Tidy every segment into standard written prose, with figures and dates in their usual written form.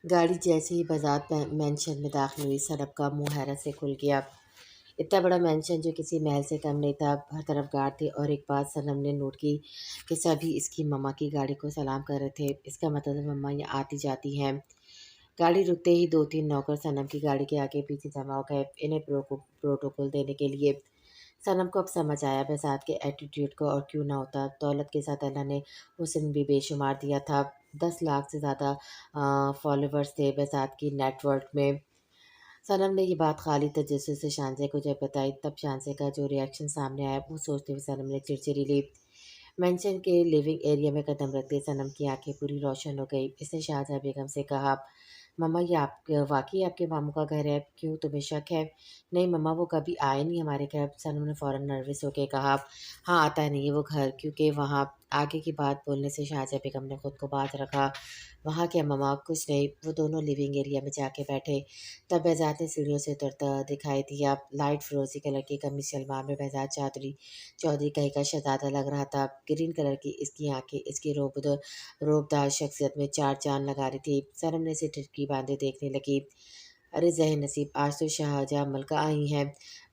گاڑی جیسے ہی بذات مینشن میں داخل ہوئی، سڑک کا منہ حیرت سے کھل گیا۔ اتنا بڑا مینشن جو کسی محل سے کم نہیں تھا، ہر طرف گارڈ تھے، اور ایک بات سنم نے نوٹ کی کہ سبھی اس کی مما کی گاڑی کو سلام کر رہے تھے۔ اس کا مطلب مما یہاں آتی جاتی ہیں۔ گاڑی رکتے ہی دو تین نوکر سنم کی گاڑی کے آگے پیچھے جمع ہو گئے، انہیں پروٹوکول دینے کے لیے۔ سنم کو اب سمجھ آیا بساط کے ایٹیٹیوڈ کو، اور کیوں نہ ہوتا۔ دولت کے ساتھ اللہ نے حسن بھی بے شمار دیا تھا۔ 10 لاکھ سے زیادہ فالوورز تھے بساط کی نیٹ ورک میں۔ سنم نے یہ بات خالی تجسس سے شانزے کو جب بتائی، تب شانزے کا جو ری ایکشن سامنے آیا وہ سوچتے ہوئے سنم نے چڑچڑی لی۔ مینشن کے لیونگ ایریا میں قدم رکھتے سنم کی آنکھیں پوری روشن ہو گئی۔ اس نے شاہجہاں بیگم سے کہا، مما یہ واقعی آپ کے ماموں کا گھر ہے؟ کیوں تمہیں شک ہے؟ نہیں مما، وہ کبھی آئے نہیں ہمارے گھر۔ سنم نے فوراً نروس ہو کے کہا، ہاں آتا نہیں ہے وہ گھر، کیونکہ وہاں آگے کی بات بولنے سے شاہجہاں بیگم نے خود کو باز رکھا۔ وہاں کیا مما؟ کچھ نہیں۔ وہ دونوں لیونگ ایریا میں جا کے بیٹھے، تب بہزاد نے سیڑھیوں سے اترتا دکھائی دیا۔ لائٹ فروزی کلر کی قمیص شلوار میں بہزاد چودھری کہیں کا شہزادہ لگ رہا تھا۔ گرین کلر کی اس کی آنکھیں اس کی روبدار شخصیت میں چار چاند لگا رہی تھی۔ سنم نے اسے ٹھٹکی باندھے دیکھنے لگی۔ ارے ذہن نصیب، آج تو شاہجہاں ملکہ آئی ہیں۔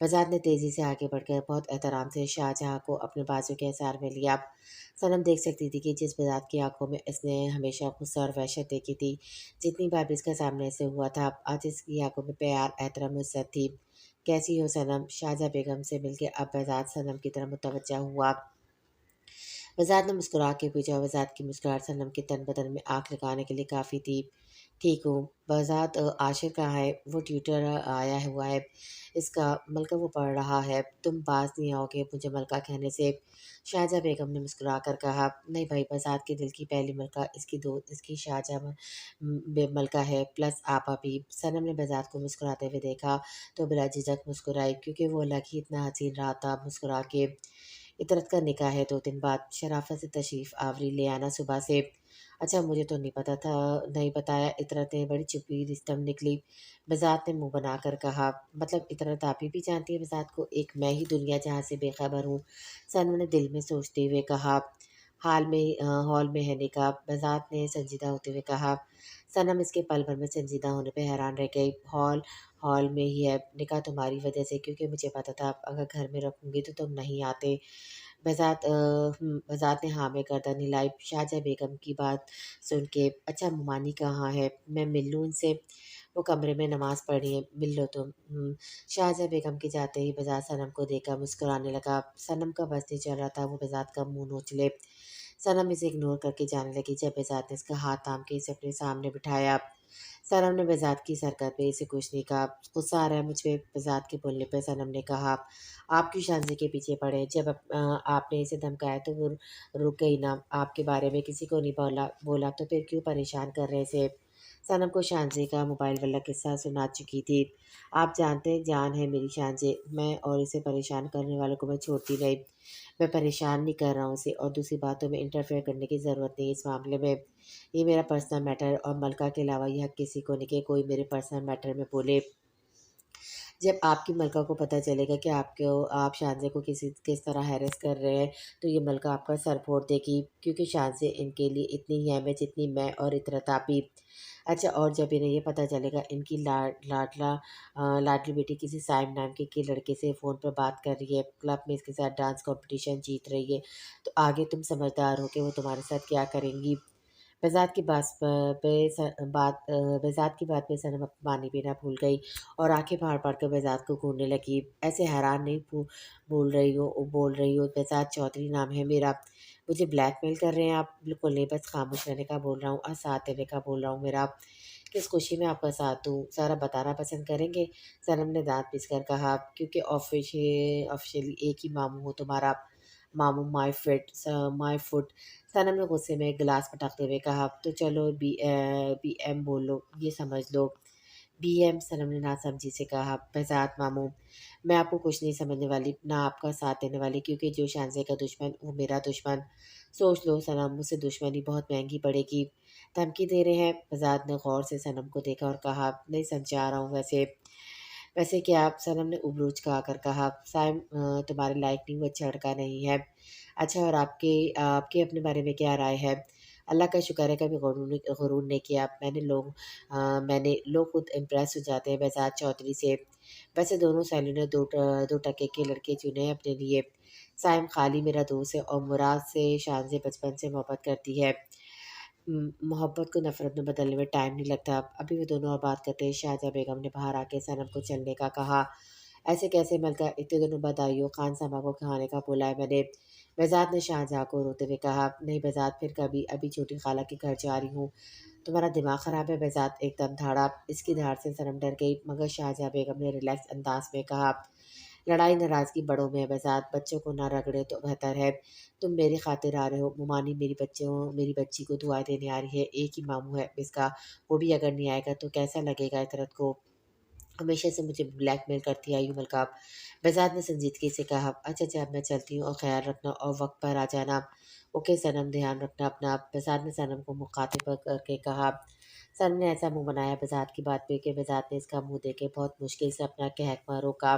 بہزاد نے تیزی سے آگے بڑھ کر بہت احترام سے شاہجہاں کو اپنے بازو کے حصار میں لیا۔ سنم دیکھ سکتی تھی کہ جس بہزاد کی آنکھوں میں اس نے ہمیشہ غصہ اور وحشت دیکھی تھی، جتنی بار بھی اس کا سامنے سے ہوا تھا، آج اس کی آنکھوں میں پیار، احترام اور عزت تھی۔ کیسی ہو سنم؟ شاہجہاں بیگم سے مل کے اب بہزاد سنم کی طرف متوجہ ہوا۔ بہزاد نے مسکرا کے پوچھا۔ بہزاد کی مسکراہٹ سنم کے تن بدن میں آگ لگانے کے لیے کافی تھی۔ ٹھیک ہوں۔ بہزاد عاشر کہاں ہے؟ وہ ٹیوٹر آیا ہوا ہے اس کا، ملکہ وہ پڑھ رہا ہے۔ تم باز نہیں آؤ گے مجھے ملکہ کہنے سے؟ شاہجہاں بیگم نے مسکرا کر کہا، نہیں بھائی، بہزاد کے دل کی پہلی ملکہ اس کی شاہجہاں ملکہ ہے، پلس آپ ابھی۔ سنم نے بہزاد کو مسکراتے ہوئے دیکھا تو بلا جھجک مسکرائی، کیونکہ وہ الگ ہی اتنا حسین رہا تھا۔ مسکرا کے، اطرت کا نکاح ہے 2 دن بعد، شرافت سے تشریف آوری لے آنا صبح سے۔ اچھا مجھے تو نہیں پتا تھا، نہیں بتایا۔ اطرت نے بڑی چپی رستم نکلی۔ بہزاد نے منہ بنا کر کہا، مطلب اطرت آپ ہی بھی جانتی ہے بہزاد کو؟ ایک میں ہی دنیا جہاں سے بے خبر ہوں۔ سنم نے دل میں سوچتے ہوئے کہا، ہال میں ہے نکاح، بہزاد نے سنجیدہ ہوتے ہوئے کہا۔ سنم اس کے پل بھر میں سنجیدہ ہونے پہ حیران رہ گئی۔ ہال میں ہی ہے نکاح تمہاری وجہ سے، کیونکہ مجھے پتا تھا اگر گھر میں رکھوں گی تو تم نہیں آتے۔ بہزاد نے ہاں میں گردن ہلائی۔ شاہجہاں بیگم کی بات سن کے، اچھا ممانی کہاں ہے؟ میں مل لوں ان سے؟ وہ کمرے میں نماز پڑھ رہی ہیں، مل لو تم۔ شاہجہاں بیگم کے جاتے ہی بہزاد سنم کو دیکھ کر مسکرانے لگا۔ سنم کا بس نہیں چل رہا تھا وہ بہزاد کا منہ نوچ لے۔ سنم اسے اگنور کر کے جانے لگی، جب بہزاد نے اس کا ہاتھ تھام کے اسے اپنے سامنے بٹھایا۔ سنم نے بہزاد کی حرکت پہ اسے کچھ نہیں کہا۔ غصہ آ رہا ہے مجھ پہ؟ بہزاد کے بولنے پہ سنم نے کہا، آپ کی شانزی کے پیچھے پڑے، جب آپ نے اسے دھمکایا تو وہ رک گئی نا؟ آپ کے بارے میں کسی کو نہیں بولا تو پھر کیوں پریشان کر رہے اسے؟ سنم کو شانزی کا موبائل والا قصہ سنا چکی تھی۔ آپ جانتے جان ہے میری شانزی، میں اور اسے پریشان کرنے والوں کو میں چھوڑتی نہیں۔ میں پریشان نہیں کر رہا ہوں اسے، اور دوسری باتوں میں انٹرفیئر کرنے کی ضرورت نہیں اس معاملے میں۔ یہ میرا پرسنل میٹر، اور ملکہ کے علاوہ یہ حق کسی کو نہیں کہ کوئی میرے پرسنل میٹر میں بولے۔ جب آپ کی ملکہ کو پتہ چلے گا کہ آپ شانزے کو کس طرح ہیرس کر رہے ہیں تو یہ ملکہ آپ کا سر پھوڑ دے گی، کیونکہ شانزے ان کے لیے اتنی ہی اہم ہے جتنی میں اور اطرت آپی۔ اچھا، اور جب انہیں یہ پتہ چلے گا ان کی لاڈلی بیٹی کسی سائم نام کے لڑکے سے فون پر بات کر رہی ہے، کلب میں اس کے ساتھ ڈانس کمپٹیشن جیت رہی ہے، تو آگے تم سمجھدار ہو کہ وہ تمہارے ساتھ کیا کریں گی۔ بہزاد کی بات پہ سنم پانی پینا بھول گئی اور آنکھیں پھاڑ پھاڑ کر بہزاد کو گھورنے لگی۔ ایسے حیران نہیں بول رہی ہو، بہزاد چودھری نام ہے میرا۔ مجھے بلیک میل کر رہے ہیں آپ؟ بالکل نہیں، بس خاموش رہنے کا بول رہا ہوں اور ساتھ دینے کا بول رہا ہوں میرا۔ کس خوشی میں آپ کا ساتھ دوں؟ ذرا بتانا پسند کریں گے؟ سنم نے دانت پیس کر کہا، کیونکہ آفیشیلی ایک ہی ماموں ہو تمہارا۔ ماموں مائی فٹ۔ سنم نے غصے میں ایک گلاس پٹکتے ہوئے کہا، تو چلو بی ایم بول لو، یہ سمجھ لو۔ B M? سنم نے ناسمجھی سے کہا، بہزاد ماموں، میں آپ کو کچھ نہیں سمجھنے والی، نہ آپ کا ساتھ دینے والی، کیونکہ جو شانزے کا دشمن وہ میرا دشمن۔ سوچ لو سنم، مجھ سے دشمنی بہت مہنگی پڑے گی۔ دھمکی دے رہے ہیں؟ بہزاد نے غور سے سنم کو دیکھا اور کہا، نہیں سمجھا رہا ہوں ویسے کیا؟ سنم نے ابروج کھا کر کہا، سائم تمہارے لائق نہیں، وہ اچھا لڑکا نہیں ہے۔ اچھا، اور آپ کے اپنے بارے میں کیا رائے ہے؟ اللہ کا شکر ہے کبھی غرور نہیں کیا۔ میں نے لوگ خود امپریس ہو جاتے ہیں بہزاد چودھری سے۔ ویسے دونوں سہیلیوں نے دو ٹکے کے لڑکے چنے ہیں اپنے لیے۔ سائم خالی میرا دوست ہے اور مراد سے شان سے بچپن سے محبت کرتی ہے۔ محبت کو نفرت میں بدلنے میں ٹائم نہیں لگتا۔ ابھی وہ دونوں اور بات کرتے ہیں، شاہجہاں بیگم نے باہر آ کے صنم کو چلنے کا کہا۔ ایسے کیسے ملکہ، اتنے دنوں بعد آئی ہو، خان صاحبہ کو کھانے کا بولا ہے میں نے۔ بہزاد نے شاہجہاں کو روتے ہوئے کہا۔ نہیں بہزاد، پھر کبھی، ابھی چھوٹی خالہ کے گھر جا رہی ہوں۔ تمہارا دماغ خراب ہے بہزاد، ایک دم دھاڑا۔ اس کی دھاڑ سے صنم ڈر گئی، مگر شاہجہاں بیگم نے ریلیکس انداز میں کہا۔ لڑائی ناراضگی بڑوں میں ہے بہزاد، بچوں کو نہ رگڑے تو بہتر ہے۔ تم میری خاطر آ رہے ہو، ممانی میری بچی کو دعائیں دینے آ رہی ہے، ایک ہی ماموں ہے اس کا، وہ بھی اگر نہیں آئے گا تو کیسا لگے گا عطرت کو؟ ہمیشہ سے مجھے بلیک میل کرتی آئی ہوں ملکہ۔ بہزاد نے سنجیدگی سے کہا۔ اچھا اچھا، اب میں چلتی ہوں، اور خیال رکھنا اور وقت پر آ جانا۔ اوکے صنم، دھیان رکھنا اپنا۔ بہزاد نے صنم کو مخاطب کر کے کہا۔ صنم نے ایسا منہ بنایا بہزاد کی بات پہ کہ بہزاد نے اس کا منہ دیکھ کے بہت مشکل سے اپنا قہقہ روکا۔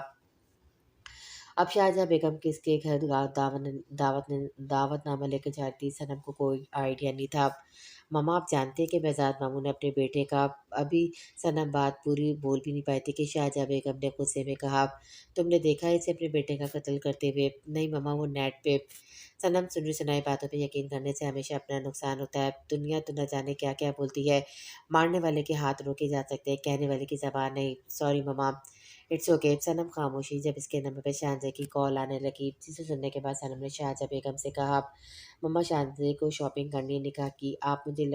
اب شاہجہاں بیگم کس کے گھر دعوت نامہ لے کے جا رہی تھی، صنم کو کوئی آئیڈیا نہیں تھا۔ ماما، آپ جانتے کہ بہزاد ماموں نے اپنے بیٹے کا، ابھی صنم بات پوری بول بھی نہیں پائی تھی کہ شاہجہاں بیگم نے غصے میں کہا۔ تم نے دیکھا اسے اپنے بیٹے کا قتل کرتے ہوئے؟ نہیں ماما، وہ نیٹ پہ۔ صنم، سنی سنائی باتوں پہ یقین کرنے سے ہمیشہ اپنا نقصان ہوتا ہے۔ دنیا تو نہ جانے کیا کیا بولتی ہے۔ مارنے والے کے ہاتھ روکے جا سکتے ہیں، کہنے والے کی زبان نہیں۔ سوری ماما۔ It's okay. صنم خاموشی۔ جب اس کے نمبر پہ شاہجہاں کی کال آنے لگی، جسے سننے کے بعد صنم نے شاہجہاں بیگم سے کہا۔ مما، شاہجہاں کو شاپنگ کرنی ہے نکاح کی، آپ مجھے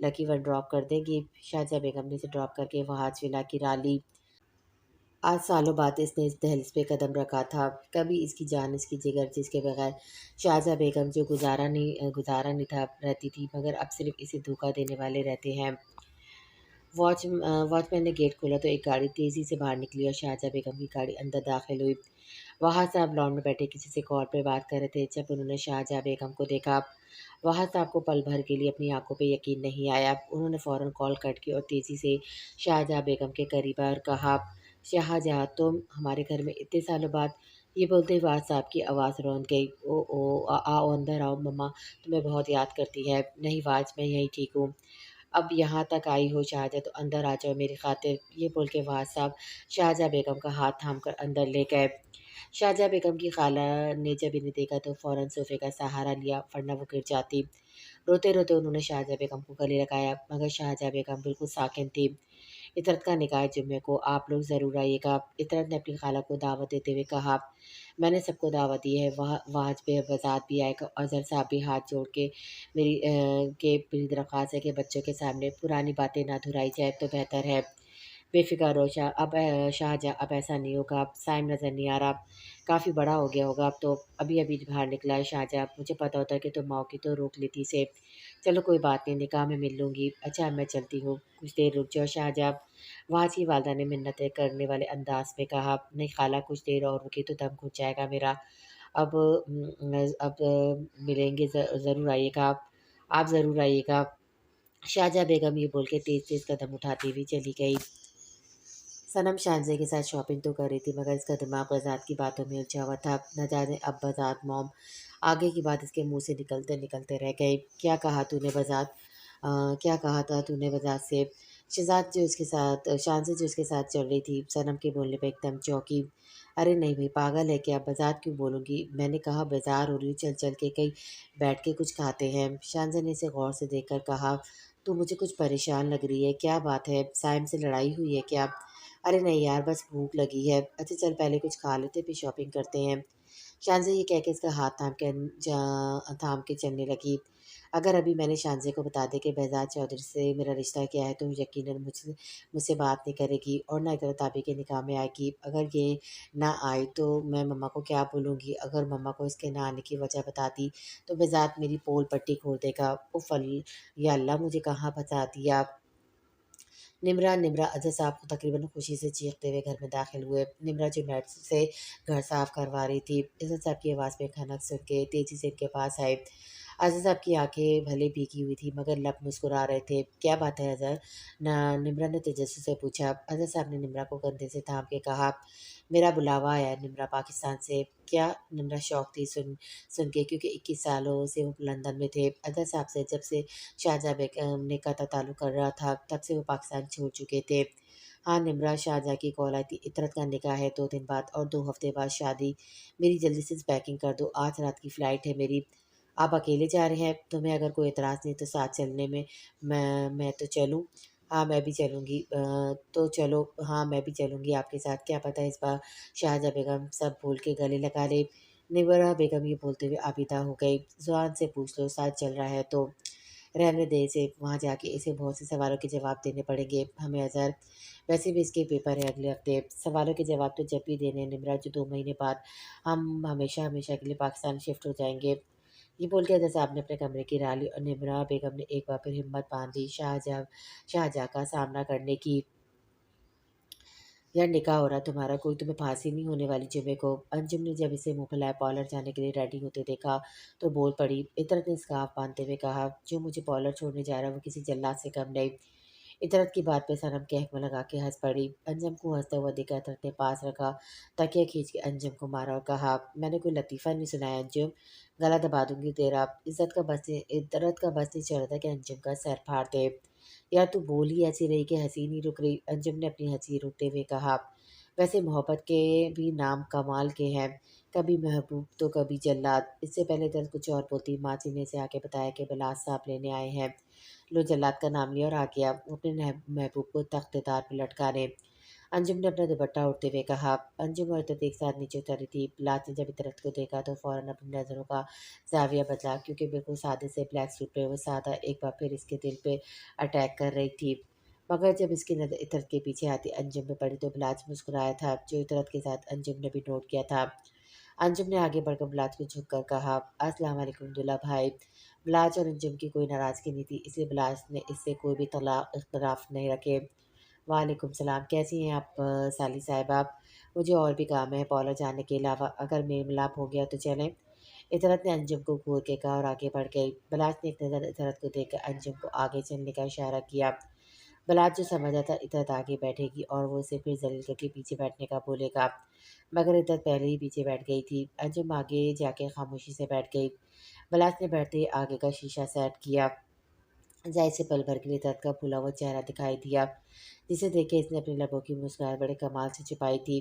لکی ون ڈراپ کر دیں گی؟ شاہجہاں بیگم نے اسے ڈراپ کر کے وہ ہاتھ ولا گرا لی۔ آج سالوں بعد اس نے اس دہلیز پہ قدم رکھا تھا۔ کبھی اس کی جان، اس کی جگر، جس کے بغیر شاہجہاں بیگم جو گزارا نہیں تھا رہتی تھی، مگر اب صرف اسے دھوکہ دینے والے رہتے ہیں۔ واچ مین نے گیٹ کھولا تو ایک گاڑی تیزی سے باہر نکلی اور شاہجہاں بیگم کی گاڑی اندر داخل ہوئی۔ وہاں صاحب لان میں بیٹھے کسی سے کال پہ بات کر رہے تھے۔ جب انہوں نے شاہجہاں بیگم کو دیکھا، وہاں صاحب کو پل بھر کے لیے اپنی آنکھوں پہ یقین نہیں آیا۔ انہوں نے فوراً کال کٹ کی اور تیزی سے شاہجہاں بیگم کے قریب آئے اور کہا۔ شاہجہاں، تم ہمارے گھر میں اتنے سالوں بعد؟ یہ بولتے ہی واج صاحب کی آواز روند گئی۔ او او، آؤ اندر آؤ، مما تمہیں بہت یاد کرتی ہے۔ نہیں واج، میں یہیں ٹھیک ہوں۔ اب یہاں تک آئی ہو شاہجہاں تو اندر آ جاؤ میری خاطر۔ یہ بول کے واج صاحب شاہجہاں بیگم کا ہاتھ تھام کر اندر لے گئے۔ شاہجہاں بیگم کی خالہ نے جب انہیں دیکھا تو فوراً صوفے کا سہارا لیا، ورنہ وہ گر جاتی۔ روتے روتے انہوں نے شاہجہاں بیگم کو گلے لگایا، مگر شاہجہاں بیگم بالکل ساکن تھی۔ عطرت کا نکاح ہے جمعے کو، آپ لوگ ضرور آئیے گا، عطرت نے اپنی خالہ کو دعوت دیتے ہوئے کہا۔ میں نے سب کو دعوت دی ہے، واج پہ بہزاد بھی آئے گا، اور اظہر صاحب بھی۔ ہاتھ جوڑ کے میری درخواست ہے کہ بچوں کے سامنے پرانی باتیں نہ دہرائی جائے تو بہتر ہے۔ بے فکر ہو شاہجہاں، اب ایسا نہیں ہوگا۔ سائم نظر نہیں آ رہا، کافی بڑا ہو گیا ہوگا اب تو، ابھی ابھی باہر نکلا ہے۔ شاہجہاں، مجھے پتا ہوتا کہ تم آؤ گی تو روک لیتی اسے۔ چلو کوئی بات نہیں، نکاح میں مل لوں گی۔ اچھا اب میں چلتی ہوں، کچھ دیر رک جاؤ شاہجہاں۔ وہاں کی والدہ نے منتیں کرنے والے انداز میں کہا۔ نہیں خالہ، کچھ دیر اور رکی تو دم گھٹ جائے گا میرا۔ اب اب ملیں گے، ضرور آئیے گا آپ ضرور آئیے گا۔ شاہجہاں بیگم یہ بول کے تیز تیز قدم اٹھاتی ہوئی چلی گئی۔ صنم شاہجہاں کے ساتھ شاپنگ تو کر رہی تھی، مگر اس کا دماغ بہزاد کی باتوں میں الجھا ہوا تھا۔ نہ جانے اب بہزاد موم، آگے کی بات اس کے منہ سے نکلتے نکلتے رہ گئی۔ کیا کہا تو نے بہزاد؟ کیا کہا تھا تو نے بہزاد سے؟ شان سے جو اس کے ساتھ چل رہی تھی، صنم کے بولنے پہ ایک دم چونکی۔ ارے نہیں بھائی، پاگل ہے کیا؟ بہزاد کیوں بولوں گی؟ میں نے کہا بیزار ہو رہی ہوں، چل چل کے کہیں بیٹھ کے کچھ کھاتے ہیں۔ شانزہ نے اسے غور سے دیکھ کر کہا۔ تو مجھے کچھ پریشان لگ رہی ہے، کیا بات ہے؟ سائم سے لڑائی ہوئی ہے کیا؟ ارے نہیں یار، بس بھوک لگی ہے۔ اچھا چل پہلے کچھ کھا لیتے پھر شاپنگ کرتے ہیں۔ شانزہ یہ کہہ کے اس کا ہاتھ تھام کے چلنے لگی۔ اگر ابھی میں نے شانزے کو بتا دیا کہ بہزاد چودھری سے میرا رشتہ کیا ہے تو یقیناً مجھ سے بات نہیں کرے گی اور نہ عطرت آپی کے نکاح میں آئے گی۔ اگر یہ نہ آئی تو میں مما کو کیا بولوں گی؟ اگر مما کو اس کے نہ آنے کی وجہ بتاتی تو بہزاد میری پول پٹی کھول دے گا۔ اف یا اللہ، مجھے کہاں پھنسا دیا۔ نمرا اظہر صاحب کو تقریباً خوشی سے چیختے ہوئے گھر میں داخل ہوئے۔ نمرا جو میٹ سے گھر صاف کروا رہی تھی، اظہر صاحب کی آواز میں کھنک سن کے تیزی سے ان کے پاس آئے۔ अज़र साहब की आंखें भले भीगी हुई थी मगर लब मुस्कुरा रहे थे। क्या बात है अज़र? निम्रा ने तजस्सुस से पूछा। अज़र साहब ने निम्रा को कंधे से थाम के कहा, मेरा बुलावा आया है निम्रा, पाकिस्तान से। क्या? निम्रा शौक थी सुन के, क्योंकि 21 सालों से वो लंदन में थे। अज़र साहब से जब से शाहजहाँ बेगम ने का ताल्लुक कर रहा था तब से वो पाकिस्तान छोड़ चुके थे। हाँ निम्रा, शाहजहाँ की कॉल आई थी। इतरत का निकाह है 2 दिन बाद और 2 हफ्ते बाद शादी। मेरी जल्दी से पैकिंग कर दो, आज रात की फ़्लाइट है मेरी। आप अकेले जा रहे हैं? तुम्हें अगर कोई एतराज़ नहीं तो साथ चलने में मैं तो चलूँ? हाँ मैं भी चलूँगी। तो चलो, हाँ मैं भी चलूँगी आपके साथ। क्या पता इस बार शाहजहाँ बेगम सब भूल के गले लगा ले। निम्रा बेगम ये बोलते हुए आबिदा हो गई। ज़ुआन से पूछ लो, साथ चल रहा है तो रहने दे इसे, वहाँ जाके इसे बहुत से सवालों के जवाब देने पड़ेंगे हमें अज़हर। वैसे भी इसके पेपर है अगले हफ्ते। सवालों के जवाब तो जब भी देने हैं निम्रा, जो 2 महीने बाद हम हमेशा हमेशा के लिए पाकिस्तान शिफ्ट हो जाएंगे। ये बोल के अज़हर साहब ने अपने कमरे की राह ली और निम्रा बेगम ने एक बार फिर हिम्मत बांध ली शाहजहाँ का सामना करने की। यार निकाह हो रहा तुम्हारा, कोई तुम्हें फांसी नहीं होने वाली जुमे को? अंजुम ने जब इसे मुंह फैलाया पॉलर जाने के लिए रेडी होते देखा तो बोल पड़ी। इतरत ने स्कार्फ बांधते हुए कहा, जो मुझे पॉलर छोड़ने जा रहा है वो किसी जल्लाद से कम नहीं। इतरत की बात पे सनम के हक में लगा के हंस पड़ी। अंजम को हंसता हुआ देखा इतरत ने पास रखा तकिया खींच के अंजम को मारा और कहा, मैंने कोई लतीफ़ा नहीं सुनाया अंजुम, गला दबा दूंगी तेरा। इतरत का बस नहीं चल रहा था कि अंजुम का सर फाड़ दे। यार तू बोल ही ऐसी रही कि हंसी नहीं रुक रही, अंजुम ने अपनी हंसी रोकते हुए कहा। वैसे मोहब्बत के भी नाम कमाल के हैं, कभी महबूब तो कभी जल्लाद। इससे पहले दर्द कुछ और बोलती, माची ने इसे आके बताया कि बिलास साहब लेने आए हैं। लो जल्लाद का नाम लिया और आ गया वो अपने महबूब को तख्तेदार पर लटकाने। अंजुम ने अपना दुपट्टा उड़ते हुए कहा। अंजुम और इतरत एक साथ नीचे उतरी थी। बिलास ने जब इतरत को देखा तो फौरन अपनी नज़रों का जाविया बदला, क्योंकि बिल्कुल सादे से ब्लैक सूट पे वो सादा एक बार फिर इसके दिल पे अटैक कर रही थी। मगर जब इसकी नज़र इतरत के पीछे आती अंजुम पे पड़ी तो बिलास मुस्कुराया था, जो इतरत के साथ अंजुम ने भी नोट किया था। अंजुम ने आगे बढ़कर बिलाज को झुककर कहा, अस्सलाम वालेकुम दूल्हा भाई। बिलाज और अंजुम की कोई नाराज़गी नहीं थी, इसलिए बिलाज ने इससे कोई भी तला इख्तलाफ नहीं रखे। वालेकुम सलाम, कैसी हैं आप साली साहिबा? मुझे और भी काम है पॉलर जाने के अलावा, अगर मेल मिलाप हो गया तो चलें। इतरत ने अंजुम को घूर के कहा और आगे बढ़ गई। बलाज ने एक नज़र इतरत को देखकर अंजुम को आगे चलने का इशारा किया। बलाज जो समझा था इतरत आगे बैठेगी और वो उसे फिर जलील करके पीछे बैठने का बोलेगा, मगर इतरत पहले ही पीछे बैठ गई थी। अंजुम आगे जाके खामोशी से बैठ गई। बलाज ने बैठते ही आगे का शीशा सेट किया। जाहिर से पल भर के लिए इतरत का फूला हुआ चेहरा दिखाई दिया, जिसे देख के इसने अपनी लबों की मुस्कान बड़े कमाल से छुपाई थी।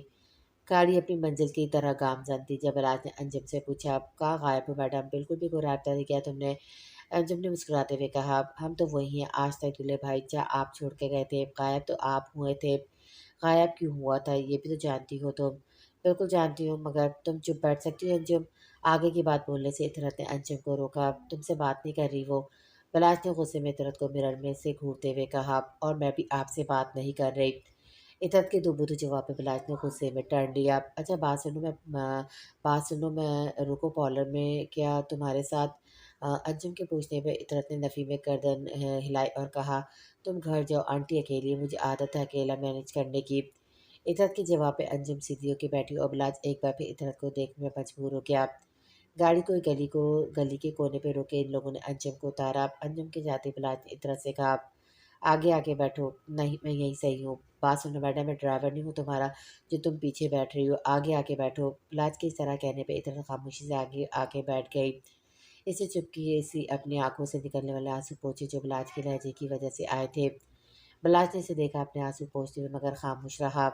गाड़ी अपनी मंजिल की तरह गामजन थी जब राज ने अंजुम से पूछा, कहाँ गायब हो मैडम, बिल्कुल भी कोई रास्ता नहीं किया तुमने? अंजुम ने मुस्कुराते हुए कहा, हम तो वही हैं आज तक दूल्हे भाई, जहाँ आप छोड़ के गए थे गायब तो आप हुए थे। गायब क्यों हुआ था ये भी तो जानती हो तुम? बिल्कुल जानती हूँ, मगर तुम चुप बैठ सकती हो अंजुम? आगे की बात बोलने से इतरत ने अंजुम को रोका। तुमसे बात नहीं कर रही वो। बलाज ने गुस्से में इतरत को मिरर में से घूरते हुए कहा, और मैं भी आपसे बात नहीं कर रही। इतरत के दुबुदु जवाब पे बिलाज ने गुस्से में टर्न लिया। अच्छा बात सुनो, मैं रुको पॉलर में क्या तुम्हारे साथ? अंजुम के पूछने पे इतरत ने नफ़ी में गर्दन हिलाई और कहा, तुम घर जाओ, आंटी अकेली है, मुझे आदत है अकेला मैनेज करने की। इतरत के जवाब पे अंजुम सीधी होकर बैठी और बिलाज एक बार फिर इतरत को देखने में मजबूर हो गया। गाड़ी को गली के कोने पे रोके इन लोगों ने अंजुम को उतारा। अंजुम के जाते बिलाज ने इतरत से कहा, आगे आके बैठो। नहीं मैं यहीं सही हूँ। बात सुनो मैडम, मैं ड्राइवर नहीं हूँ तुम्हारा जो तुम पीछे बैठ रही हो, आगे आके बैठो। बिलाज के इस तरह कहने पे इतरत खामोशी से आगे आके बैठ गई। इसे चुपकी सी अपनी आंखों से निकलने वाले आंसू पोंछे जो बिलाज के लहजे की वजह से आए थे। बिलाज ने इसे देखा अपने आंसू पोंछते हुए, मगर खामोश रहा।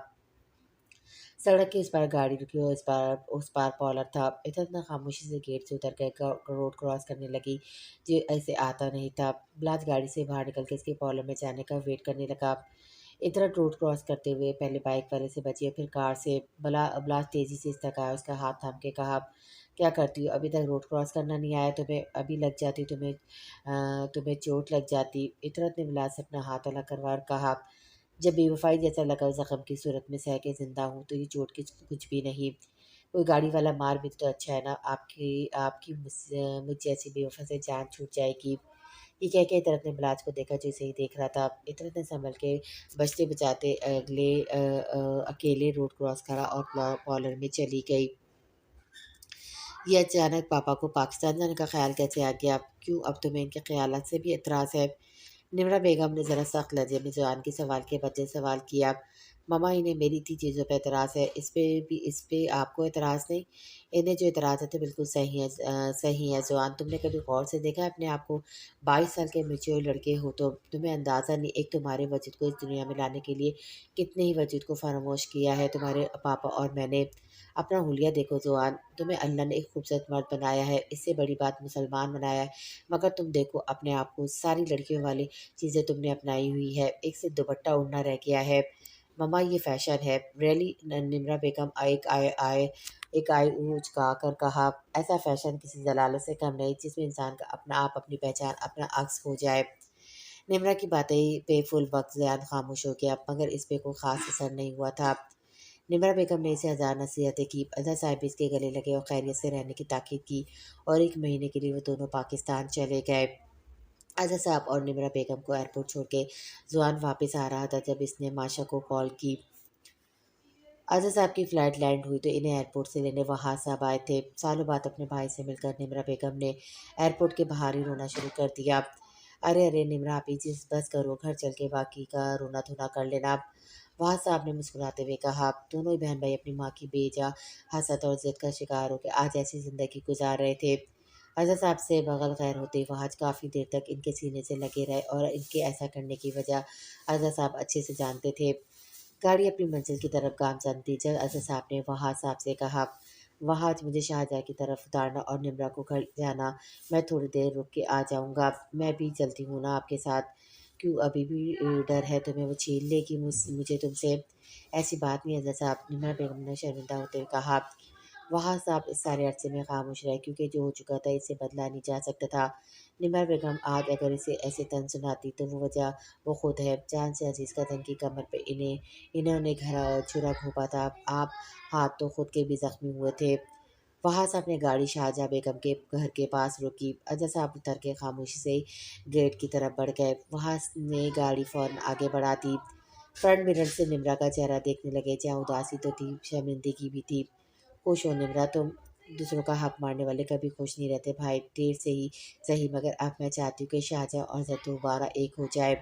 सड़क के इस पार गाड़ी रुकी और इस पार उस पार पॉलर था। इतना खामोशी से गेट से उतर कर रोड क्रॉस करने लगी, जो ऐसे आता नहीं था। बिलाज गाड़ी से बाहर निकल के इसके पॉलर में जाने का वेट करने लगा। इधर रोड क्रॉस करते हुए पहले बाइक वाले से बची और फिर कार से। बिलाज तेजी से इस तक आया, उसका हाथ थाम के कहा, क्या करती हो, अभी तक रोड क्रॉस करना नहीं आया तुम्हें? अभी लग जाती तुम्हें चोट लग जाती। इतरत ने बिलाज से अपना हाथ अलग करवा और कहा, जब बेवफाई जैसा लगा ज़ख्म की सूरत में सह के ज़िंदा हूँ तो ये चोट कुछ भी नहीं। कोई गाड़ी वाला मार भी तो अच्छा है ना, आपकी आपकी मुझ जैसी बेवफा से जान छूट जाएगी। ये कह के इतरत ने बिलाज को देखा जो इसे ही देख रहा था। इतरत ने संभल के बचते बचाते अकेले रोड क्रॉस करा और पॉलर में चली गई। ये अचानक पापा को पाकिस्तान जाने का ख्याल कैसे आ गया? क्यों अब तुम्हें इनके ख़यालात से भी एतराज़ है? निम्रा बेगम ने ज़रा सख्त लहजे में ज़ुआन के सवाल के बदले सवाल किया। ममा, इन्हें मेरी इतनी चीज़ों पे एतराज़ है, इस पे आपको एतराज़ नहीं? इन्हें जो एतराज़ है तो बिल्कुल सही है ज़ुआन। तुमने कभी गौर से देखा है अपने आप को? 22 साल के मैच्योर लड़के हो तो तुम्हें अंदाज़ा नहीं एक तुम्हारे वजूद को इस दुनिया में लाने के लिए कितने ही वजूद को फरामोश किया है तुम्हारे पापा और मैंने। अपना हुलिया देखो ज़ुआन, तुम्हें अल्लाह ने एक खूबसूरत मर्द बनाया है, इससे बड़ी बात मुसलमान बनाया है, मगर तुम देखो अपने आप को, सारी लड़कियों वाली चीज़ें तुमने अपनाई हुई है, एक सिर्फ दुपट्टा ओढ़ना रह गया है। मम्मा, ये फैशन है रियली? निम्रा बेगम एक आई ऊँच गा कर कहा। ऐसा फैशन किसी जलालत से कम नहीं जिसमें इंसान का अपना आप, अपनी पहचान, अपना अक्स हो जाए। निम्रा की बातें पे फुल वक्त ज़यान खामोश हो गया, मगर इस पे कोई ख़ास असर नहीं हुआ था। निम्रा बेगम ने इसे हज़ार नसीहतें की, अज़हर साहब भी इसके गले लगे और खैरियत से रहने की ताकीद की, और 1 महीने के लिए वो दोनों पाकिस्तान चले गए। अज़हर साहब और निम्रा बेगम को एयरपोर्ट छोड़ के ज़ुआन वापस आ रहा था जब इसने माशा को कॉल की। अज़हर साहब की फ़्लाइट लैंड हुई तो इन्हें एयरपोर्ट से लेने वहाँ साहब आए थे। सालों बाद अपने भाई से मिलकर निम्रा बेगम ने एयरपोर्ट के बाहर ही रोना शुरू कर दिया। अरे अरे निम्रा आपी जी, बस करो, घर चल के बाकी का रोना धोना कर लेना। वहाँ साहब ने मुस्कुराते हुए कहा। दोनों ही बहन भाई अपनी माँ की बेजा हसद और जिद का शिकार होकर आज ऐसी ज़िंदगी गुजार रहे थे। अज़हर साहब से बगल गैर होते वहाँ काफ़ी देर तक इनके सीने से लगे रहे, और इनके ऐसा करने की वजह अज़हर साहब अच्छे से जानते थे। गाड़ी अपनी मंजिल की तरफ गामज़न थी जब अज़हर साहब ने वहाज साहब से कहा, वहाज, मुझे शाहजहाँ की तरफ उतारना और निम्रा को घर जाना। मैं थोड़ी देर रुक के आ जाऊँगा। मैं भी चलती हूँ ना आपके साथ। क्यों, अभी भी डर है तुम्हें वो छीन लेगी मुझे तुमसे? ऐसी बात नहीं है अज़हर साहब, निम्रा बेगम ने शर्मिंदा होते हुए कहा। वहाँ साहब इस सारे अरसे में खामोश रहे क्योंकि जो हो चुका था इससे बदला नहीं जा सकता था। निमर बेगम आज अगर इसे ऐसे तन सुनाती तो वो वजह वो खुद है। जान से अजीज़ का तन की कमर पे इन्होंने घर छुरा घोंपा था। आप हाथ तो खुद के भी जख्मी हुए थे। वहाँ से अपनी गाड़ी शाहजहाँ बेगम के घर के पास रुकी। अजय साहब उतर के खामोशी से गेट की तरफ बढ़ गए। वहाँ ने गाड़ी फ़ौरन आगे बढ़ा दी। फ्रंट मिरर से निम्रा का चेहरा देखने लगे, जहाँ उदासी तो थी, शर्मिंदगी भी थी। खुश हो निम्रा, तुम दूसरों का हक मारने वाले कभी खुश नहीं रहते भाई, देर से ही सही, मगर अब मैं चाहती हूँ कि शाहजहाँ और जद दोबारा एक हो जाए।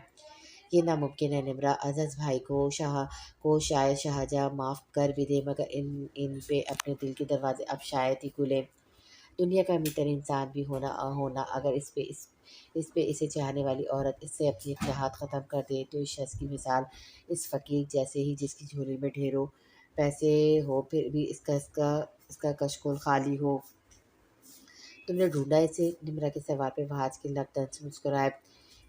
ये नामुमकिन है निम्रा। अज़ज़ भाई को शायद शाहजहाँ माफ़ कर भी दे, मगर इन पे अपने दिल के दरवाजे अब शायद ही खुले। दुनिया का अमीर तरीन इंसान भी होना अगर इस पे इसे चाहने वाली औरत इससे अपनी चाहत ख़त्म कर दे तो इस शख्स की मिसाल इस फ़कीर जैसे ही जिसकी झोली में ढेरों पैसे हो फिर भी इसका कशकोल खाली हो। तुमने ढूंढा इसे? निम्रा के सवाल पे वहाज के लब तंज मुस्कुराए।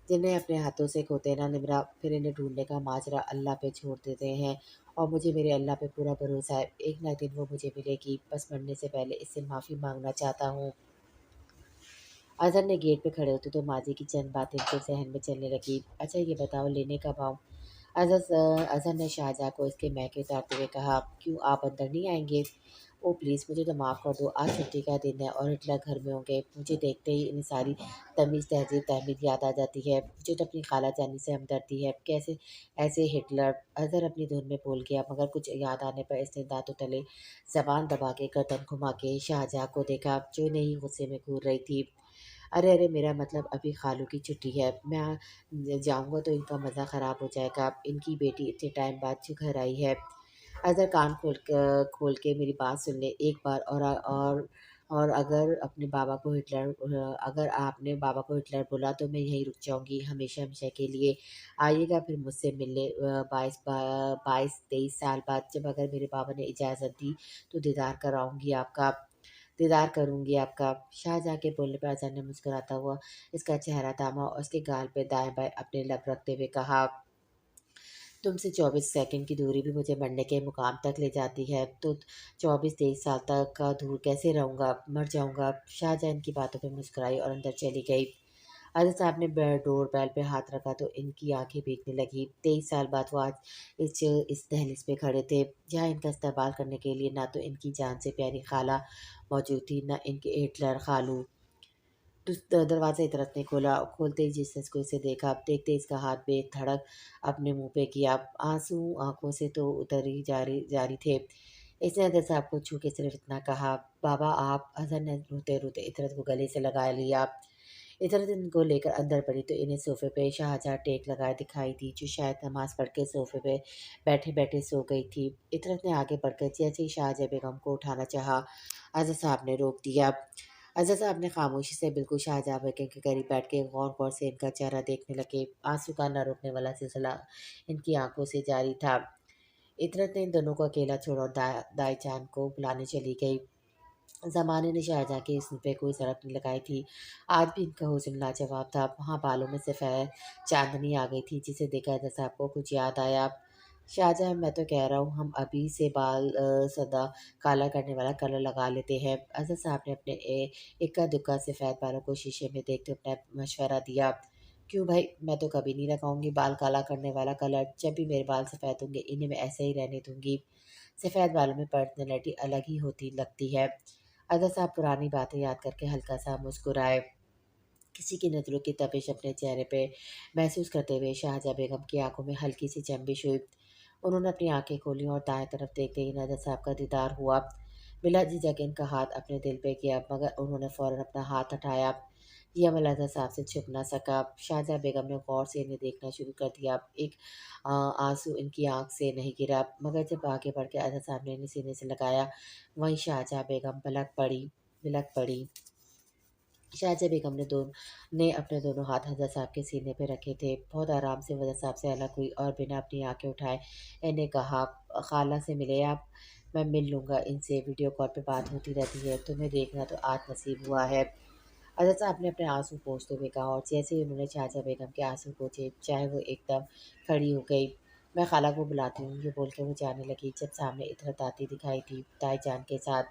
जिन्हें अपने हाथों से खोते ना निम्रा, फिर इन्हें ढूंढने का माजरा अल्लाह पे छोड़ देते हैं, और मुझे मेरे अल्लाह पे पूरा भरोसा है, एक ना एक दिन वो मुझे मिलेगी। बस मरने से पहले इससे माफ़ी मांगना चाहता हूँ। अज़हर ने गेट पे खड़े होते तो माजी की चंद बातें इनके जहन में चलने लगी। अच्छा ये बताओ, लेने कब आऊँ? अज़हर ने शाहजहाँ को इसके महके उतारते हुए कहा। क्यों, आप अंदर नहीं आएंगे? ओ प्लीज़, मुझे तो माफ़ कर दो, आज छुट्टी का दिन है और हिटलर घर में होंगे। मुझे देखते ही इन्हें सारी तमीज़ तहजीब तहमीद याद आ जाती है। मुझे तो अपनी खाला जानी से हमदर्दी है। कैसे ऐसे हिटलर? अज़हर अपनी धुन में बोल गया, मगर कुछ याद आने पर इसने दांतों तले जबान दबा के गर्दन घुमा के शाहजहाँ को देखा, जो नहीं गुस्से में घूर रही थी। अरे अरे, मेरा मतलब अभी खालू की छुट्टी है, मैं जाऊंगा तो इनका मज़ा ख़राब हो जाएगा। इनकी बेटी इतने टाइम बाद जो घर आई है। अगर कान खोल के मेरी बात सुन ले एक बार, और अगर आपने बाबा को हिटलर बोला तो मैं यहीं रुक जाऊंगी हमेशा हमेशा के लिए। आइएगा फिर मुझसे मिलने 22-23 साल बाद, जब अगर मेरे बाबा ने इजाज़त दी तो दीदार करूंगी आपका। शाहजहाँ के बोलने पर अजहर ने मुस्कुराता हुआ इसका चेहरा थामा और उसके गाल पे दाएं बाएं अपने लब रखते हुए कहा, तुमसे 24 सेकंड की दूरी भी मुझे मरने के मुकाम तक ले जाती है, तो 24-23 साल तक का दूर कैसे रहूँगा? मर जाऊँगा। शाहजहाँ की बातों पे मुस्कुराई और अंदर चली गई। अजय साहब ने डोर बेल पे हाथ रखा तो इनकी आंखें भीगने लगी। 23 साल बाद वो आज इस दहलीज पे खड़े थे, जहाँ इनका इस्तेमाल करने के लिए ना तो इनकी जान से प्यारी खाला मौजूद थी, ना इनके हिटलर खालू। दरवाज़ा इतरत ने खोला। खोलते ही जिसने को इसे देखा, देखते इसका हाथ बेधड़क अपने मुंह पे किया। आंसू आंखों से तो उतर ही जारी जारी थे। इसने अदर साहब को छू के सिर्फ इतना कहा, बाबा आप। अजहर ने रोते रोते इतरत को गले से लगा लिया। इतरत इनको लेकर अंदर बढ़ी तो इन्हें सोफे पे शाहजहाँ टेक लगाए दिखाई दी, जो शायद नमाज पढ़ के सोफे पे बैठे बैठे सो गई थी। इतरत ने आगे बढ़कर जैसे ही शाहजहाँ बेगम को उठाना चाहा, अजहर साहब ने रोक दिया। अजहर साहब ने खामोशी से बिल्कुल शाहजहाँ बेगम के करीब बैठ के गौर गौर से इनका चेहरा देखने लगे। आंसू का न रुकने वाला सिलसिला इनकी आंखों से जारी था। इतरत ने इन दोनों को अकेला छोड़ा और दाई जान को बुलाने चली गई। ज़माने ने शाहजहाँ के इस पे कोई सड़क नहीं लगाई थी। आज भी इनका हुस्न लाजवाब था। वहाँ बालों में सफ़ेद चांदनी आ गई थी, जिसे देखा जैसे आपको कुछ याद आया। शाहजहाँ, मैं तो कह रहा हूँ हम अभी से बाल सदा काला करने वाला कलर लगा लेते हैं। असद साहब ने अपने इक्का दुक्का सफ़ेद बालों को शीशे में देखते अपना मशवरा दिया। क्यों भाई, मैं तो कभी नहीं लगाऊंगी बाल काला करने वाला कलर। जब भी मेरे बाल सफ़ेद होंगे इन्हें मैं ऐसे ही रहने दूंगी। सफ़ेद बालों में पर्सनैलिटी अलग ही होती लगती है। अगर साहब पुरानी बातें याद करके हल्का सा मुस्कुराए। किसी की नज़रों की तपिश अपने चेहरे पे महसूस करते हुए शाहजहाँ बेगम की आंखों में हल्की सी जंबिश हुई। उन्होंने अपनी आंखें खोली और दाएं तरफ देखते ही नजर साहब का दीदार हुआ। बिला झिझक इनका हाथ अपने दिल पे किया, मगर उन्होंने फौरन अपना हाथ हटाया। ये अमल अजहर साहब से छुप ना सका। शाहजहाँ बेगम ने गौर से इन्हें देखना शुरू कर दिया। एक आंसू इनकी आंख से नहीं गिरा, मगर जब आगे बढ़ के अजहर साहब ने इन्हें सीने से लगाया, वहीं शाहजहाँ बेगम बिलक पड़ी। शाहज़हाँ बेगम ने अपने दोनों हाथ हज़रत साहब के सीने पे रखे थे। बहुत आराम से हज़रत साहब से अलग हुई और बिना अपनी आंखें उठाए इन्हें कहा, खाला से मिले आप। मैं मिल लूँगा इनसे, वीडियो कॉल पे बात होती रहती है। तुम्हें देखना तो आज नसीब हुआ है। हज़रत साहब ने अपने आंसू पोंछते हुए कहा, और जैसे ही उन्होंने शाहज़हाँ बेगम के आंसू पोंछे, चाहे वो एकदम खड़ी हो गई। मैं खाला को बुलाती हूँ, ये बोल के वो जाने लगी, जब सामने इतरत आती दिखाई दी दाई जान के साथ।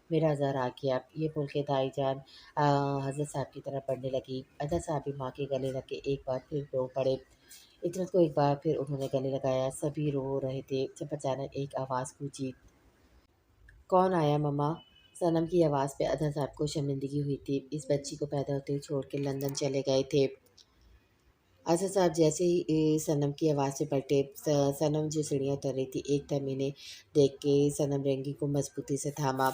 मेरा ज़र आ गया, ये बोल के दाई जान हज़रत साहब की तरफ बढ़ने लगी। हज़रत साहब भी माँ के गले लग के एक बार फिर रो पड़े। इतरत को एक बार फिर उन्होंने गले लगाया। सभी रो रहे थे जब अचानक एक आवाज़ गूंजी, कौन आया मम्मा? सनम की आवाज़ पे अदर साहब को शर्मिंदगी हुई थी। इस बच्ची को पैदा होते ही छोड़ के लंदन चले गए थे। असद साहब जैसे ही सनम की आवाज़ से पलटे, सनम जो सीढ़ियाँ उतर रही थी, एकदम इन्हें देख के सनम रेंगी को मजबूती से थामा।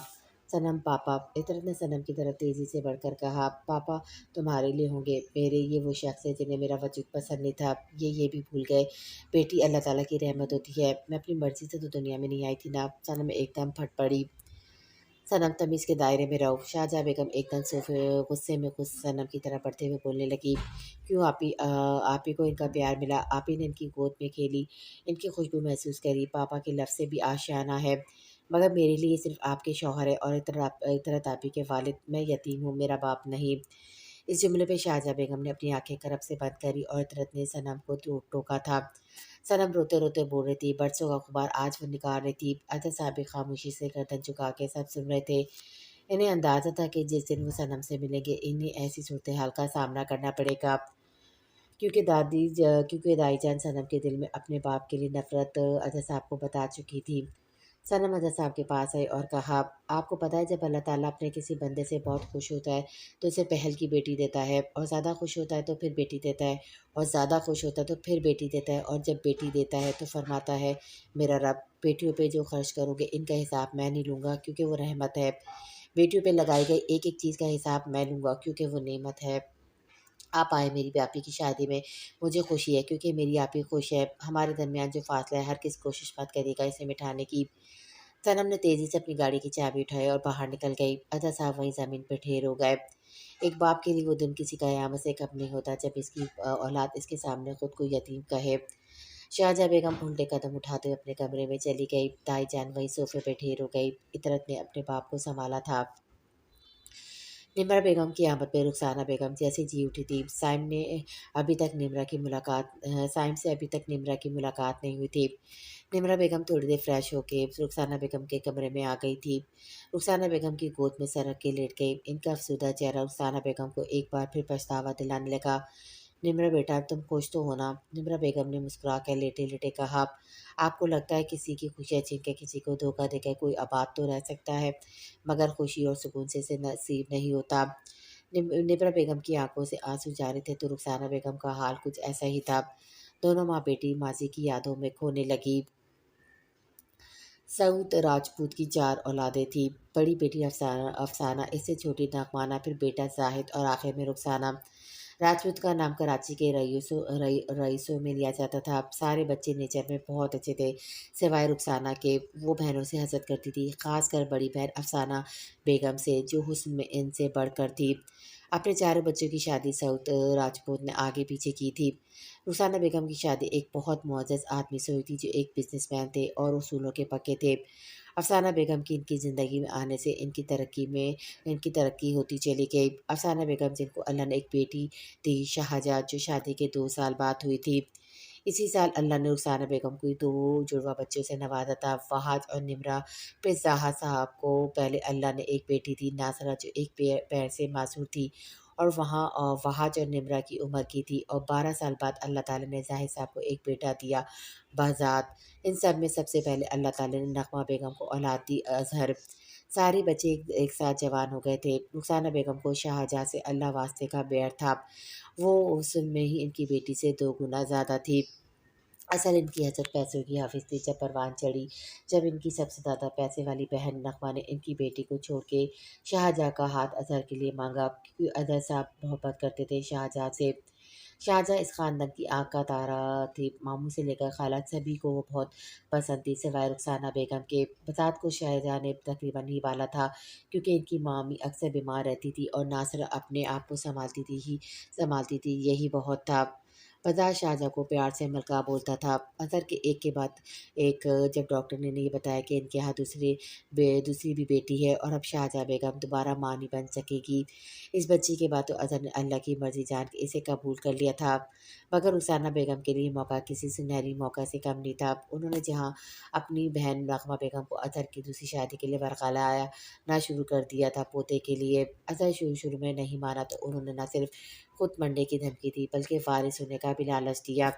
सनम पापा। इतरत ने सनम की तरफ तेज़ी से बढ़कर कहा, पापा तुम्हारे लिए होंगे, मेरे ये वो शख्स है जिन्हें मेरा वजूद पसंद नहीं था, ये भी भूल गए। बेटी अल्लाह ताला की रहमत होती है, मैं अपनी मर्ज़ी से तो दुनिया में नहीं आई थी ना। सनम एकदम फट पड़ी। सनम तमीज़ के दायरे में रहो। शाहजहाँ बेगम एकदम सोफे गुस्से में खुद सनम की तरफ बढ़ते हुए बोलने लगी, क्यों आप ही को इनका प्यार मिला, आप ही ने इनकी गोद में खेली, इनकी खुशबू महसूस करी, पापा के लफ्ज़ से भी आशियाना है, मगर मेरे लिए सिर्फ आपके शौहर है और इतरत आप ही के वालिद। मैं यतीम हूँ, मेरा बाप नहीं। इस जुमले पे शाहजहाँ बेगम ने अपनी आंखें करब से बंद करी और इतरत ने सनम को टोका था। सनम रोते रोते बोल रही थी, बरसों का खुमार आज वो निकाल रही थी। अजय साहब भी खामोशी से गर्दन झुका के सब सुन रहे थे। इन्हें अंदाजा था कि जिस दिन वो सनम से मिलेंगे इन्हें ऐसी सूरत हाल का सामना करना पड़ेगा, क्योंकि दाईजान सनम के दिल में अपने बाप के लिए नफरत अजय साहब को बता चुकी थी। सनम अजय साहब के पास आई और कहा, आपको पता है जब अल्लाह ताला अपने किसी बंदे से बहुत खुश होता है तो उसे पहल की बेटी देता है, और ज़्यादा खुश होता है तो फिर बेटी देता है, और ज़्यादा खुश होता है तो फिर बेटी देता है, और जब बेटी देता है तो फरमाता है, मेरा रब, बेटियों पे जो खर्च करोगे इनका हिसाब मैं नहीं लूँगा क्योंकि वो रहमत है। बेटियों पे लगाई गई एक एक चीज़ का हिसाब मैं लूँगा क्योंकि वो नेमत है। आप आए मेरी आपी की शादी में, मुझे खुशी है क्योंकि मेरी आपी खुश है। हमारे दरमियान जो फासला है हर किस कोशिश मत करेगा इसे मिटाने की। सनम ने तेज़ी से अपनी गाड़ी की चाबी उठाई और बाहर निकल गई। अजय साहब वहीं ज़मीन पर ढेर हो गए। एक बाप के लिए वो दिन किसी क़यामत से कम नहीं होता जब इसकी औलाद इसके सामने खुद को यतीम कहे। शाहजहाँ बेगम उल्टे कदम उठाते हुए अपने कमरे में चली गई। दाई जान वहीं सोफे पे ढेर हो गई। इतरत ने अपने बाप को संभाला था। निम्रा बेगम की आमद पे रुखसाना बेगम जैसे जी उठी थी। साइम से अभी तक निम्रा की मुलाकात नहीं हुई थी। निम्रा बेगम थोड़ी देर फ्रेश होके रुखसाना बेगम के कमरे में आ गई थी। रुखसाना बेगम की गोद में सर रख के लेट गई। इनका अफसुदा चेहरा रुखसाना बेगम को एक बार फिर पछतावा दिलाने लगा। निम्रा बेटा तुम खुश तो हो ना? निम्रा बेगम ने मुस्कुरा कर लेटे लेटे कहा, आपको लगता है किसी की खुशियाँ छीन के किसी को धोखा देकर कोई आबाद तो रह सकता है, मगर खुशी और सुकून से इसे नसीब नहीं होता। निब्रा बेगम की आंखों से आंसू जारे थे तो रुखसाना बेगम का हाल कुछ ऐसा ही था। दोनों माँ बेटी माजी की यादों में खोने लगी। سعود راجپوت کی 4 اولادیں تھیں۔ بڑی بیٹی افسانہ افسانہ، اس سے چھوٹی نغمانہ، پھر بیٹا زاہد اور آخر میں رخسانہ۔ راجپوت کا نام کراچی کے رئیسوں میں لیا جاتا تھا۔ سارے بچے نیچر میں بہت اچھے تھے سوائے رخسانہ کے۔ وہ بہنوں سے حسد کرتی تھی، خاص کر بڑی بہن افسانہ بیگم سے، جو حسن میں ان سے بڑھ کر تھی۔ اپنے چاروں بچوں کی شادی سعود راجپوت نے آگے پیچھے کی تھی۔ رخسانہ بیگم کی شادی ایک بہت معزز آدمی سے ہوئی تھی، جو ایک بزنس مین تھے اور اصولوں کے پکے تھے۔ افسانہ بیگم کی ان کی زندگی میں آنے سے ان کی ترقی ہوتی چلی گئی۔ افسانہ بیگم، جن کو اللہ نے ایک بیٹی دی شہجہ، جو شادی کے 2 سال بعد ہوئی تھی۔ اسی سال اللہ نے رخسانہ بیگم کو 2 جڑواں بچوں سے نوازا تھا، وہاج اور نمرہ۔ پھر زاہد صاحب کو پہلے اللہ نے ایک بیٹی دی ناصرہ، جو ایک پیر سے معذور تھی اور وہاج اور نمرہ کی عمر کی تھی، اور 12 سال بعد اللہ تعالیٰ نے زاہد صاحب کو ایک بیٹا دیا بہزاد۔ ان سب میں سب سے پہلے اللہ تعالیٰ نے نغمہ بیگم کو اولاد دی اظہر۔ سارے بچے ایک ساتھ جوان ہو گئے تھے۔ رخسانہ بیگم کو شاہجہاں سے اللہ واسطے کا بیڑ تھا، وہ حسن میں ہی ان کی بیٹی سے 2 گنا زیادہ تھی۔ اصل ان کی حسد پیسوں کی حافظ تھی۔ جب پروان چڑھی، جب ان کی سب سے زیادہ پیسے والی بہن نغمہ نے ان کی بیٹی کو چھوڑ کے شاہجہاں کا ہاتھ اظہر کے لیے مانگا، کیونکہ اظہر صاحب محبت کرتے تھے شاہجہاں سے۔ شاہجہاں اس خاندان کی آنکھ کا تارا تھی، ماموں سے لے کر خالہ سبھی کو وہ بہت پسند تھی سوائے رخسانہ بیگم کے۔ بسات کو شاہجہاں نے تقریباً ہی پالا تھا، کیونکہ ان کی مامی اکثر بیمار رہتی تھی اور ناصرہ اپنے آپ کو سنبھالتی تھی، یہی بہت تھا۔ بذات شاہجہاں کو پیار سے ملکہ بولتا تھا۔ اظہر کے ایک کے بعد ایک جب ڈاکٹر نے یہ بتایا کہ ان کے یہاں دوسری بھی بیٹی ہے اور اب شاہجہاں بیگم دوبارہ ماں نہیں بن سکے گی۔ اس بچی کے بعد تو اظہر نے اللہ کی مرضی جان کے اسے قبول کر لیا تھا، مگر رخسانہ بیگم کے لیے موقع کسی سنہری موقع سے کم نہیں تھا۔ انہوں نے جہاں اپنی بہن نغمہ بیگم کو اظہر کی دوسری شادی کے لیے ورغلایا نہ شروع کر دیا تھا پوتے کے لیے۔ اظہر شروع میں نہیں مانا تو انہوں نے نہ صرف خود مرنے کی دھمکی دی، بلکہ وارث ہونے کا بھی لالچ دیا۔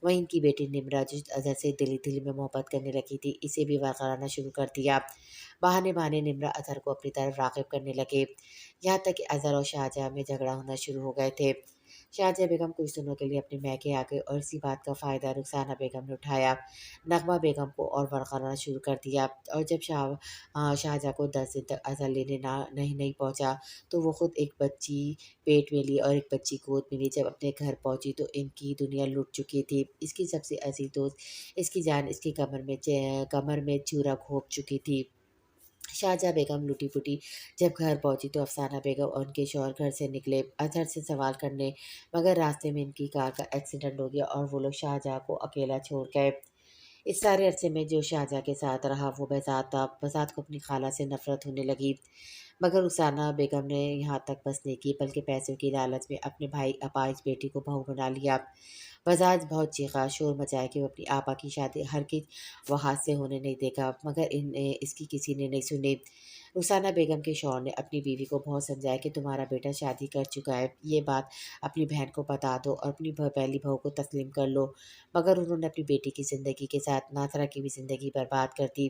وہیں ان کی بیٹی نمرہ، جو اظہر سے دل میں محبت کرنے لگی تھی، اسے بھی ورغلانا شروع کر دیا۔ بہانے بہانے نمرہ اظہر کو اپنی طرف راغب کرنے لگے، یہاں تک کہ اظہر اور شاہجہاں میں جھگڑا ہونا شروع ہو گئے تھے۔ شاہجہاں بیگم کچھ دنوں کے لیے اپنے میکے آ گئے اور اسی بات کا فائدہ رخسانہ بیگم نے اٹھایا، نغمہ بیگم کو اور ورغلانا شروع کر دیا۔ اور جب شاہجہاں کو 10 دن تک اظہر لینے نہیں پہنچا تو وہ خود ایک بچی پیٹ میں لی اور ایک بچی گود میں لی۔ جب اپنے گھر پہنچی تو ان کی دنیا لٹ چکی تھی۔ اس کی سب سے عزیز دوست، اس کی جان اس کی کمر میں چورا گھونپ چکی تھی۔ شاہجہاں بیگم لٹی پٹی جب گھر پہنچی تو افسانہ بیگم اور ان کے شوہر گھر سے نکلے اظہر سے سوال کرنے، مگر راستے میں ان کی کار کا ایکسیڈنٹ ہو گیا اور وہ لوگ شاہجہاں کو اکیلا چھوڑ گئے۔ اس سارے عرصے میں جو شاہجہاں کے ساتھ رہا وہ بذات تھا۔ بذات کو اپنی خالہ سے نفرت ہونے لگی، مگر رخسانہ بیگم نے یہاں تک بس نہیں کی، بلکہ پیسوں کی لالچ میں اپنے بھائی اپائج بیٹی کو بہو بنا لیا۔ بذات بہت چیخا شور مچایا کہ وہ اپنی آپا کی شادی ہرگز وہ ہاتھ سے ہونے نہیں دے گا، مگر اس کی کسی نے نہیں سنی۔ رخسانہ بیگم کے شوہر نے اپنی بیوی کو بہت سمجھایا کہ تمہارا بیٹا شادی کر چکا ہے، یہ بات اپنی بہن کو بتا دو اور اپنی پہلی بہو کو تسلیم کر لو، مگر انہوں نے اپنی بیٹی کی زندگی کے ساتھ ناصرہ کی بھی زندگی برباد کر دی۔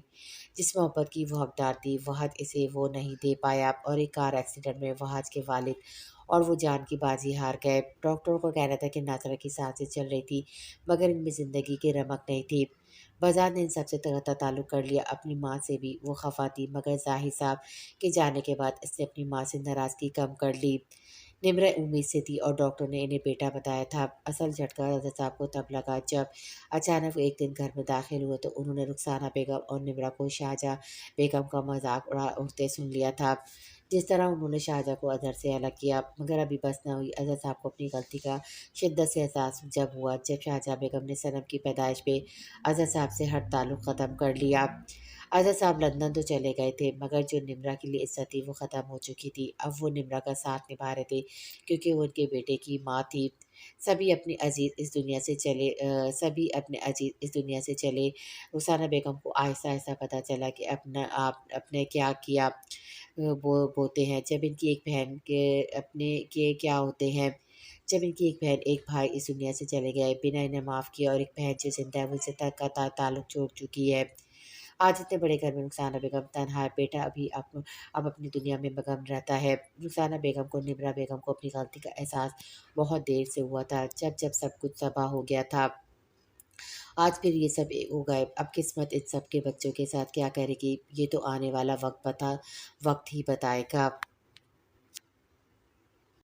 جس محبت کی وہ حقدار تھی، وہاج اسے وہ نہیں دے پایا اور ایک کار ایکسیڈنٹ میں وہاج کے والد اور وہ جان کی بازی ہار گئے۔ ڈاکٹروں کا کہنا تھا کہ ناصرہ کی سانسیں چل رہی تھی، مگر ان میں زندگی کی رمق نہیں تھی۔ بذات نے ان سب سے تعلق کر لیا، اپنی ماں سے بھی وہ خفا تھی، مگر زاہد صاحب کے جانے کے بعد اس نے اپنی ماں سے ناراضگی کم کر لی۔ نمرہ امید سے تھی اور ڈاکٹر نے انہیں بیٹا بتایا تھا۔ اصل جھٹکا اظہر صاحب کو تب لگا جب اچانک وہ ایک دن گھر میں داخل ہوئے تو انہوں نے رخسانہ بیگم اور نمرہ کو شاہجہاں بیگم کا مذاق اڑتے سن لیا تھا، جس طرح انہوں نے شاہجہاں کو اظہر سے الگ کیا۔ مگر ابھی بس نہ ہوئی، اظہر صاحب کو اپنی غلطی کا شدت سے احساس جب شاہجہاں بیگم نے صنم کی پیدائش پہ اظہر صاحب سے ہر تعلق ختم کر لیا۔ اظہر صاحب لندن تو چلے گئے تھے، مگر جو نمرہ کے لیے عزت تھی وہ ختم ہو چکی تھی۔ اب وہ نمرہ کا ساتھ نبھا رہے تھے، کیونکہ وہ ان کے بیٹے کی ماں تھی۔ سبھی اپنے عزیز اس دنیا سے چلے۔ رخسانہ بیگم کو آہستہ آہستہ پتہ چلا کہ اپنے کیا کیا بوتے ہیں، جب ان کی ایک بہن کے اپنے کے کیا ہوتے ہیں۔ جب ان کی ایک بہن ایک بھائی اس دنیا سے چلے گئے بنا انہیں معاف کیا، اور ایک بہن جو زندہ ہے وہ ان سے کا تعلق چھوڑ چکی ہے۔ آج اتنے بڑے گھر میں رخسانہ بیگم تنہا ہے، بیٹا اب اپنی دنیا میں مگن رہتا ہے۔ رخسانہ بیگم کو نمرہ بیگم کو اپنی غلطی کا احساس بہت دیر سے ہوا تھا، جب سب کچھ تباہ ہو گیا تھا آج پھر یہ سب ہو گئے، اب قسمت ان سب کے بچوں کے ساتھ کیا کرے گی، یہ تو آنے والا وقت ہی بتائے گا۔